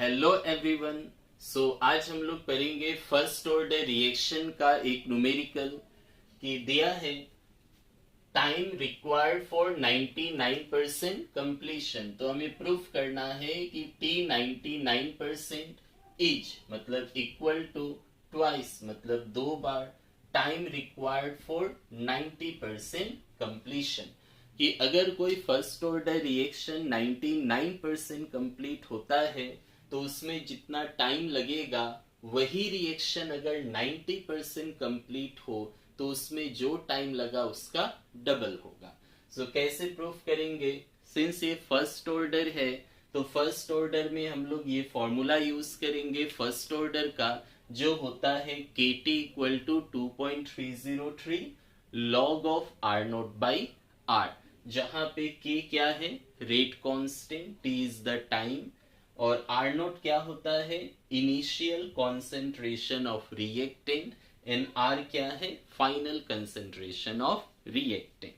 Hello everyone. आज हम लोग करेंगे फर्स्ट ऑर्डर रिएक्शन का एक न्यूमेरिकल कि दिया है टाइम रिक्वायर्ड फॉर 99% कंप्लीशन। तो हमें प्रूफ करना है कि T 99% इज मतलब इक्वल टू ट्वाइस मतलब दो बार टाइम रिक्वायर्ड फॉर 90% कंप्लीशन। कि अगर कोई फर्स्ट ऑर्डर रिएक्शन 99% कंप्लीट होता है तो उसमें जितना टाइम लगेगा वही रिएक्शन अगर 90% कंप्लीट हो तो उसमें जो टाइम लगा उसका डबल होगा। कैसे प्रूफ करेंगे? सिंस ये फर्स्ट ऑर्डर है तो फर्स्ट ऑर्डर में हम लोग ये फॉर्मूला यूज करेंगे फर्स्ट ऑर्डर का, जो होता है KT equal to 2.303 log of R naught by R, जहां पे K क्या है? Rate constant, T is the time, और R नोट क्या होता है? Initial concentration of reactant, and R क्या है? Final concentration of reactant.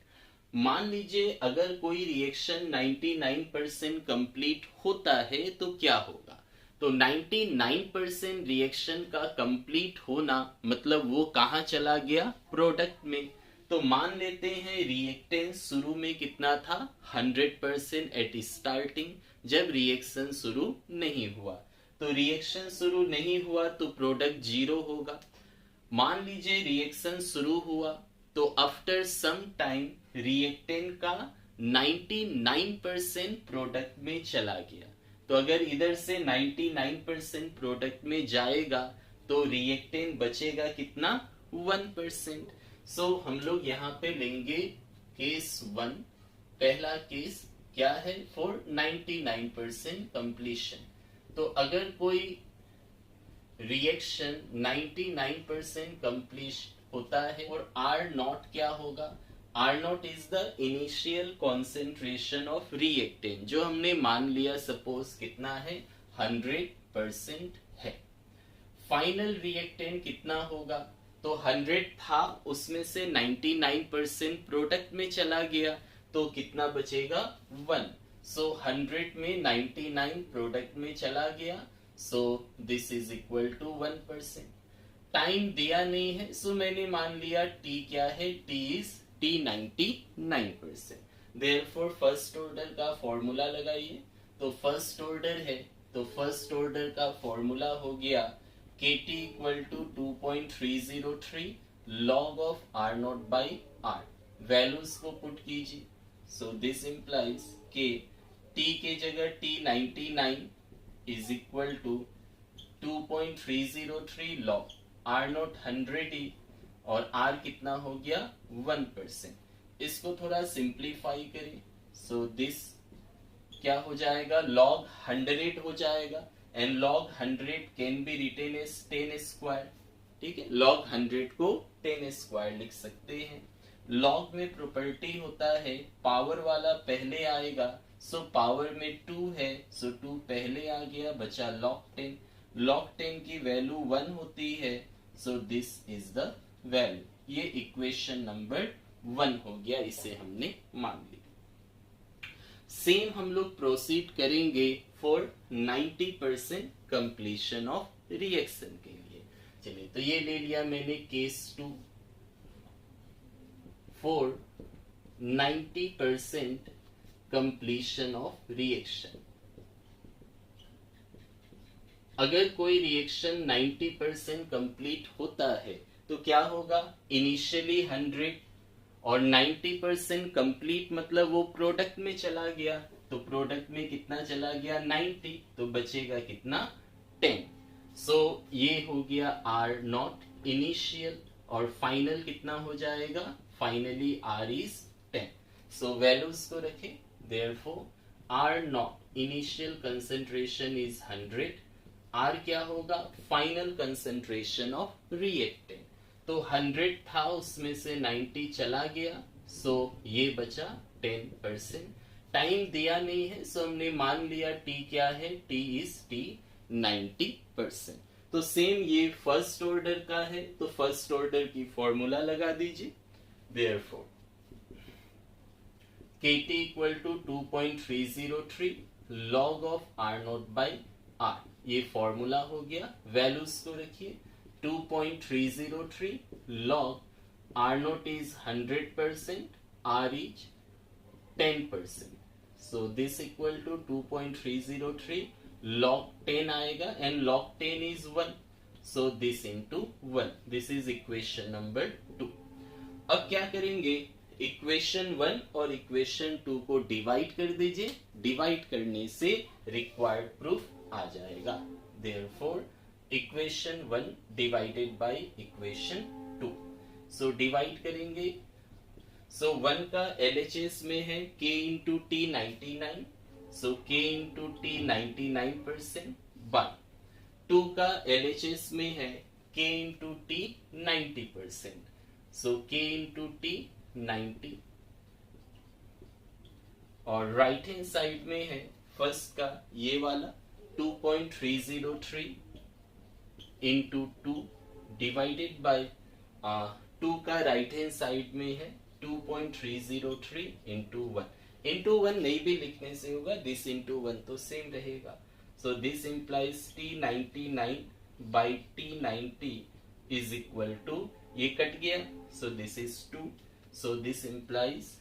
मान लीजिए अगर कोई रिएक्शन 99% कंप्लीट होता है तो क्या होगा? तो 99% रिएक्शन का कंप्लीट होना मतलब वो कहां चला गया? प्रोडक्ट में। तो मान लेते हैं रिएक्टेंस शुरू में कितना था? 100% एट स्टार्टिंग, जब रिएक्शन शुरू नहीं हुआ। तो रिएक्शन शुरू नहीं हुआ तो प्रोडक्ट 0 होगा। मान लीजिए रिएक्शन शुरू हुआ तो आफ्टर सम टाइम रिएक्टेंट का 99% प्रोडक्ट में चला गया। तो अगर इधर से 99% प्रोडक्ट में जाएगा तो रिएक्टेंट बचेगा कितना? 1%। हम लोग यहाँ पे लेंगे केस 1। पहला केस क्या है? For 99% completion. तो अगर कोई रिएक्शन 99% कंप्लीट होता है और R नॉट क्या होगा? R not is the initial concentration of reactant, जो हमने मान लिया सपोज कितना है? 100% है। फाइनल रिएक्टेंट कितना होगा? तो 100 था, उसमें से 99% प्रोडक्ट में चला गया तो कितना बचेगा? 1। 100 में 99 प्रोडक्ट में चला गया, this is equal to 1%। Time दिया नहीं है, मैंने मान लिया T क्या है? T is T 99%। Therefore first order का फॉर्मूला लगाइए। तो फर्स्ट ऑर्डर है तो फर्स्ट ऑर्डर का फॉर्मूला हो गया KT equal to 2.303 log of R naught by R। Values को पुट कीजिए। दिस इंप्लाइज के T के जगह T 99 is equal to 2.303 log R naught 100 और R कितना हो गया? 1%। इसको थोड़ा सिंप्लीफाई करें। दिस क्या हो जाएगा? लॉग 100 हो जाएगा, and log 100 can be written as 10 square. ठीक है, लॉग 100 को 10 स्क्वायर लिख सकते हैं। लॉग में प्रॉपर्टी होता है पावर वाला पहले आएगा, पावर में 2 है, 2 पहले आ गया, बचा लॉग 10। लॉग 10 की वैल्यू 1 होती है, दिस इज द वैल्यू। ये इक्वेशन नंबर 1 हो गया, इसे हमने मान लिया। सेम हम लोग प्रोसीड करेंगे फॉर 90% कंप्लीशन ऑफ रिएक्शन के लिए। चलिए, तो ये ले लिया मैंने case 2 for 90% completion of reaction. अगर कोई रिएक्शन 90% कंप्लीट होता है तो क्या होगा? इनिशियली 100 और 90% कंप्लीट मतलब वो प्रोडक्ट में चला गया, तो प्रोडक्ट में कितना चला गया? 90, तो बचेगा कितना? 10। ये हो गया R नॉट इनिशियल, और फाइनल कितना हो जाएगा? Finally R is 10। वैल्यूज को रखें। Therefore R not initial concentration is 100, R क्या होगा? Final concentration of reactant. तो 100 था, उसमें से 90 चला गया, ये बचा 10%। टाइम दिया नहीं है, हमने मान लिया T क्या है? T is T 90%। तो सेम ये फर्स्ट ऑर्डर का है, तो फर्स्ट ऑर्डर की फॉर्मूला लगा दीजिए। Therefore KT equal to 2.303 log of R naught by R, ये फॉर्मूला हो गया। वैल्यूज को रखिए 2.303 log R naught is 100%, R is 10%. So this equal to 2.303 log 10 आएगा and log 10 is 1. So this into 1. This is equation number 2. अब क्या करेंगे, equation 1 और इक्वेशन 2 को डिवाइड कर दीजिए। डिवाइड करने से रिक्वायर्ड प्रूफ आ जाएगा। Therefore equation 1 divided by equation 2। So divide करेंगे। सो 1 का LHS में है K इंटू टी 99, सो K इंटू टी 99% बाय 2 का LHS में है K इंटू टी 90%, सो K इंटू टी 90। और राइट हैंड साइड में है फर्स्ट का ये वाला 2.303 इंटू 2 डिवाइडेड बाय 2 का राइट हैंड साइड में है 2.303 इंटू 1। इंटू 1 नहीं भी लिखने से होगा, दिस इंटू 1 तो सेम रहेगा। So this implies T99 by T90 is equal to, ये कट गया, so this is 2, so this implies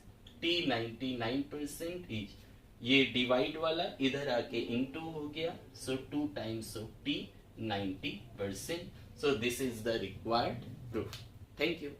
T99% is, ये डिवाइड वाला इधर आके इंटू हो गया, so 2 times of T 90%। So this is the required proof. Thank you.